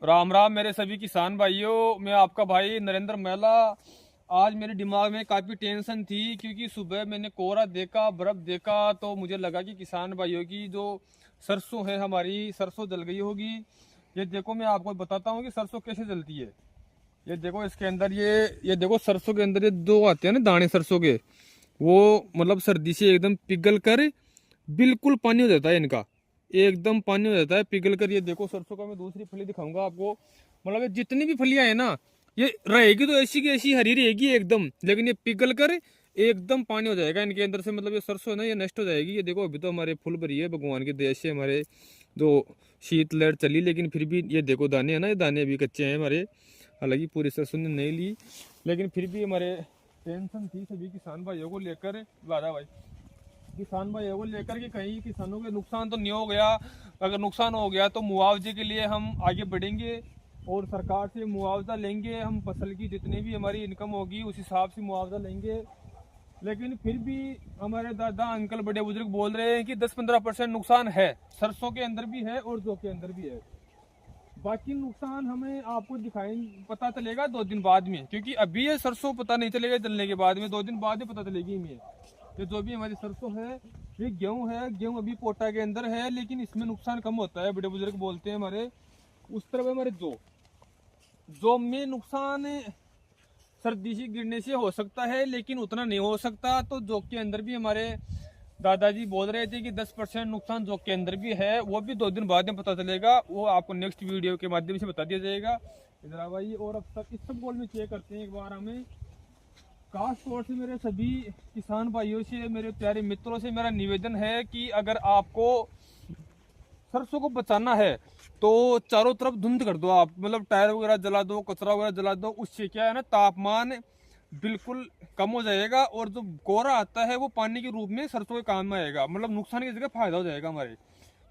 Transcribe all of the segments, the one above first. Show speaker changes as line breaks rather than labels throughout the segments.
राम राम मेरे सभी किसान भाइयों। मैं आपका भाई नरेंद्र महिला। आज मेरे दिमाग में काफ़ी टेंशन थी क्योंकि सुबह मैंने कोहरा देखा, बर्फ देखा, तो मुझे लगा कि किसान भाइयों की जो सरसों है, हमारी सरसों जल गई होगी। ये देखो, मैं आपको बताता हूँ कि सरसों कैसे जलती है। ये देखो, इसके अंदर ये देखो, सरसों के अंदर ये दो आते हैं ना दाने सरसों के, वो मतलब सर्दी से एकदम पिघल कर बिल्कुल पानी हो जाता है इनका। एकदम पानी हो जाता है पिघल कर। ये देखो सरसों का मैं दूसरी फली दिखाऊंगा आपको। मतलब ये जितनी भी फलियां है ना, ये रहेगी तो ऐसी की ऐसी हरी रहेगी एकदम, लेकिन ये पिघल कर एकदम पानी हो जाएगा इनके अंदर से। मतलब ये सरसों है ना, ये नष्ट हो जाएगी। ये देखो, अभी तो हमारे फूल भरी है भगवान के दया से, हमारे जो शीतलहर चली, लेकिन फिर भी ये देखो दाने है ना, ये दाने अभी कच्चे हैं हमारे। हालांकि पूरी सरसों ने नहीं ली, लेकिन फिर भी हमारे टेंशन थी सभी किसान भाइयों को लेकर। राधा भाई, किसान भाइयों को लेकर के कहीं किसानों के नुकसान तो नहीं हो गया। अगर नुकसान हो गया तो मुआवजे के लिए हम आगे बढ़ेंगे और सरकार से मुआवजा लेंगे। हम फसल की जितनी भी हमारी इनकम होगी उस हिसाब से मुआवजा लेंगे। लेकिन फिर भी हमारे दादा अंकल बड़े बुजुर्ग बोल रहे हैं कि 10-15% नुकसान है, सरसों के अंदर भी है और जौ के अंदर भी है। बाकी नुकसान हमें आपको दिखाई पता चलेगा 2 दिन बाद में, क्योंकि अभी ये सरसों पता नहीं चलेगा जलने के बाद में, 2 दिन बाद में पता चलेगी हमें। ये जो भी हमारी सरसों है, ये गेहूं है, गेहूं अभी पोटा के अंदर है, लेकिन इसमें नुकसान कम होता है, बड़े बुजुर्ग बोलते हैं हमारे। उस तरफ हमारे जौ में नुकसान सर्दी से गिरने से हो सकता है, लेकिन उतना नहीं हो सकता। तो जौ के अंदर भी हमारे दादाजी बोल रहे थे कि 10% नुकसान जौ के अंदर भी है, वो भी 2 दिन बाद में पता चलेगा। वो आपको नेक्स्ट वीडियो के माध्यम से बता दिया जाएगा। इधर आ भाई, और अब तक इस सब गोल में चेक करते हैं एक बार हमें। खास तौर से मेरे सभी किसान भाइयों से, मेरे प्यारे मित्रों से मेरा निवेदन है कि अगर आपको सरसों को बचाना है तो चारों तरफ धुंध कर दो आप, मतलब टायर वगैरह जला दो, कचरा वगैरह जला दो। उससे क्या है ना, तापमान बिल्कुल कम हो जाएगा और जो कोहरा आता है वो पानी के रूप में सरसों के काम में आएगा। मतलब नुकसान की जगह फायदा हो जाएगा हमारे।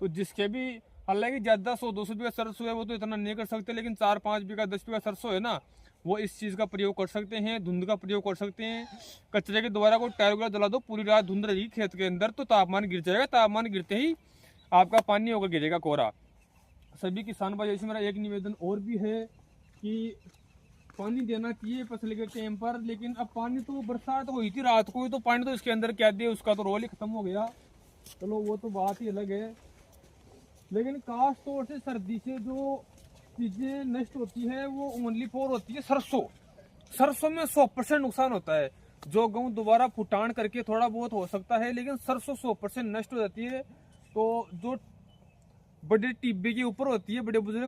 तो जिसके भी, हालांकि ज्यादा 100-200 बीघा सरसों है वो तो इतना नहीं कर सकते, लेकिन 4-5 बीघा 10 बीघा सरसों है ना, वो इस चीज का प्रयोग कर सकते हैं, धुंध का प्रयोग कर सकते हैं। कचरे के द्वारा को टायर वगैरह जला दो, पूरी रात धुंध रहेगी खेत के अंदर, तो तापमान गिर जाएगा। तापमान गिरते ही आपका पानी होकर गिरेगा कोहरा। सभी किसान भाई से मेरा एक निवेदन और भी है कि पानी देना चाहिए फसल के टाइम पर। लेकिन अब पानी तो बरसात हुई थी रात को ही, तो पानी तो इसके अंदर क्या दिया, उसका तो रोल ही खत्म हो गया। चलो वो तो बात ही अलग है। लेकिन खास तौर से सर्दी से जो चीजें नष्ट होती है वो ओनली फॉर होती है सरसों। सरसों में 100% नुकसान होता है। जो गेहूं दोबारा फुटान करके थोड़ा बहुत हो सकता है, लेकिन सरसों 100% नष्ट हो जाती है। तो जो बड़े टिब्बे के ऊपर होती है, बड़े बुजुर्ग